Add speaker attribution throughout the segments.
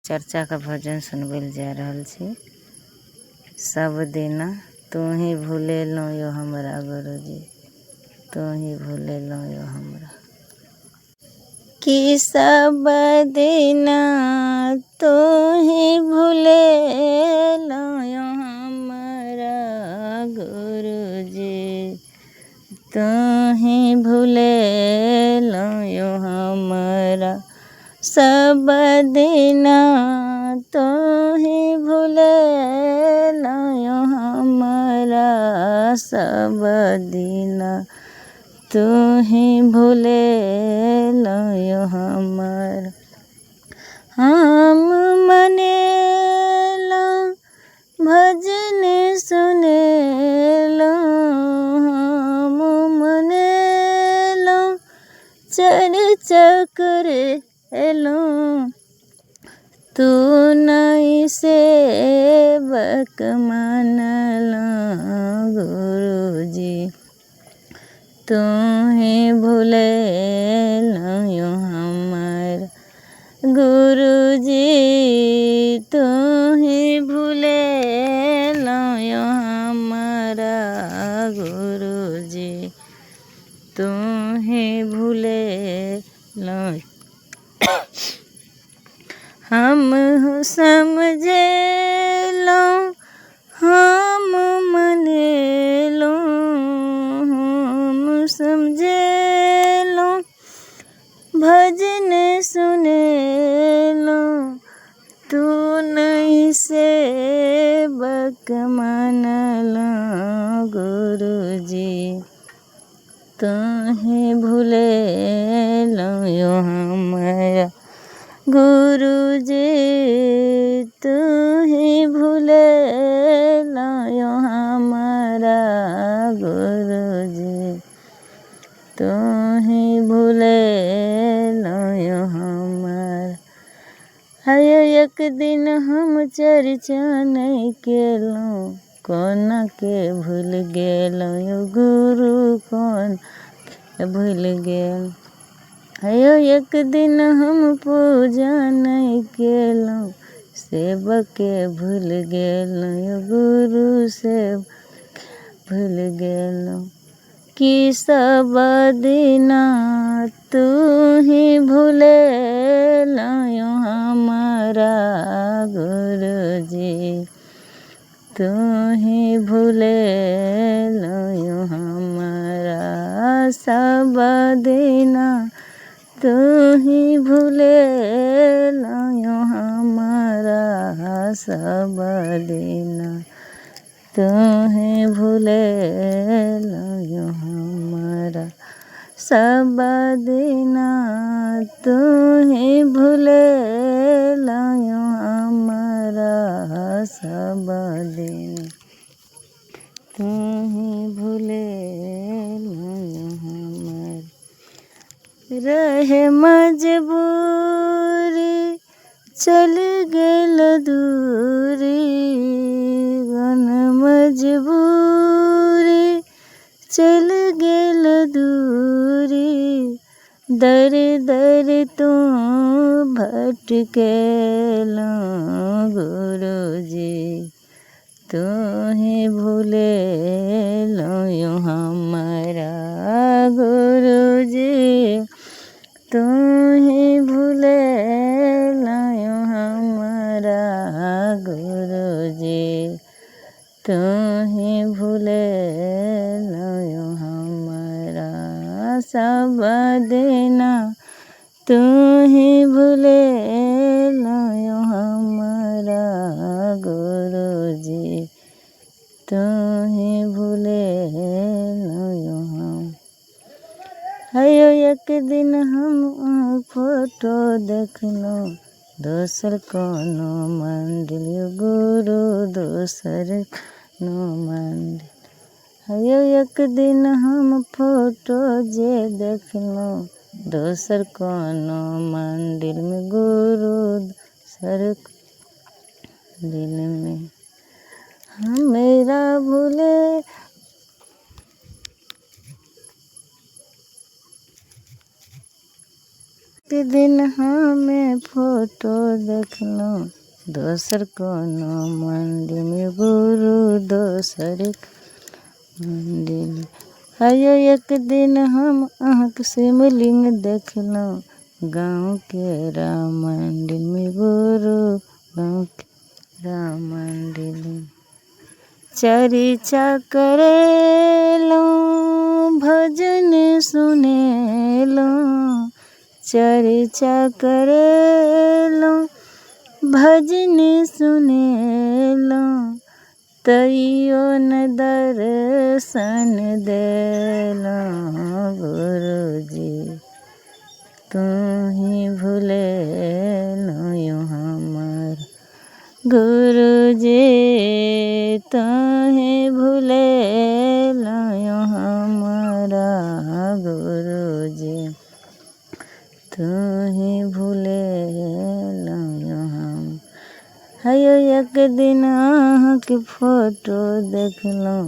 Speaker 1: चर्चा का भजन सुनबैल जा रहल छी। सब दिना तू ही भूलेलो यो हमरा गुरुजी, तू ही भूलेलो यो हमरा। कि सब दिना तू ही भूलेलो यो हमरा गुरुजी, तू ही भूलेलो यो हमरा। सब दिना तू ही भूलेलो यो हमरा, सब दिना तू ही भूलेलो यो हमरा। हम मनेलो भजन सुनेलो, हम मनेलो चर्चा करेलो, तू नहीं सेवक मानलो गुरुजी, तू ही भूलेलो यो हमरा। गुरुजी तू ही भूलेलो यो हमरा, गुरुजी तू ही भूलेलो। हम समझेलो हम मनेलो, हम समझेलो भजन सुनेलो, तू नहीं सेवक मानलो गुरुजी, तू ही भूलेलो यो हमरा। गुरुजी तू ही भूलेलो यो हमरा, गुरुजी तू ही भूलेलो यो हमरा। हायो एक दिन हम चर्चा नहीं केलो, कोना के भूल गेलो यो गुरु, कौन के भूल गेल। हायो एक दिन हम पूजा नहीं केलो, सेवक के भूल गेलो यो गुरु, सेवक भूल गेलो। कि सब दिना तू ही भूलेलो यो हमरा गुरुजी, तू ही भूलेलो यो हमरा। सब दिना तू ही भूलेलो यो हमरा, सब दिना तू ही भूलेलो यो हमरा। सब दिना तू ही भूलेलो यो हमरा, सब दिन तू ही भूलेलो यो हमरा। रहे मजबूरी चल गेल दूरी, गन मजबूरी चल गेल दूरी, दर दर तू भटकेलो गुरुजी, तू ही भूलेलो यो हमरा। गुरुजी तू ही भूलेलो यो हमरा, गुरुजी तू ही भूलेलो यो हमरा। सब दिना तू ही भूलेलो यो हमरा, गुरुजी तू ही भूलेलो यो हमरा। हायो एक दिन हम फोटो देखलो, दोसर कोनो मंदिर यो गुरु, दोसर कोनो मंदिर। हायो एक दिन हम फोटो जे देखलो, दोसर कोनो मंदिर में गुरु, दोसर दिल में हमरा भूले। एक दिन हमें फोटो देखलो दोसर कोनो मंदिर में गुरु दोसर मंदिर। आयो एक दिन हम अहाँक शिवलिंग देखलहुँ गाँव के राम मंदिर में गुरु गाँव के राम मंदिर। चर्चा करेलहुँ भजन सुनेलहुँ चर्चा करेलहुँ भजन सुनेलहुँ तैयो न दर्शन देलहुँ गुरुजी तुही भुलेलहुँ यौ हमर गुरुजी तुही भुलेलहुँ यौ हमरा गुरुजी तुही भुलेलहुँ यौ हम। हयो एक दिन अहाँके फोटो देखलहुँ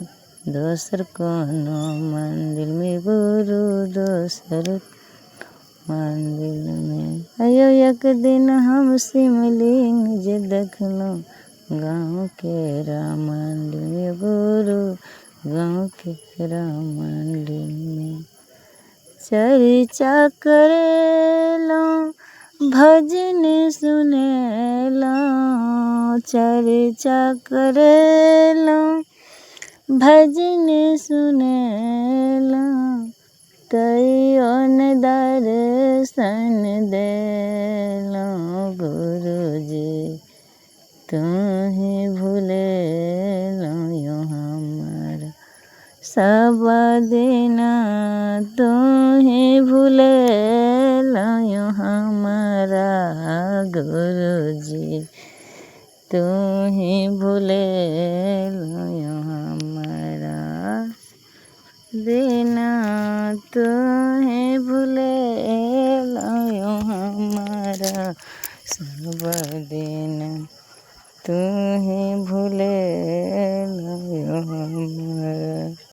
Speaker 1: दोसर कोनो मंदिर में गुरु दोसर मंदिर में। हयो एक दिन हम शिवलिंग जे देखलहुँ गाँव के राम मंदिर में गुरु गाँव के राम मंदिर में। चर्चा करेलहुँ भजन सुनेलहुँ चर्चा करेलहुँ भजन सुनेलहुँ तैयो न दर्शन देलहुँ गुरुजी तुही भुलेलहुँ यौ हमर सब दिना तुही भुलेलहुँ यौ हमरा गुरुजी तुही भुलेलहुँ यौ हमरा दिना तुही भुलेलहुँ यौ हमरा सब दिन तुही भुलेलहुँ यौ हमरा।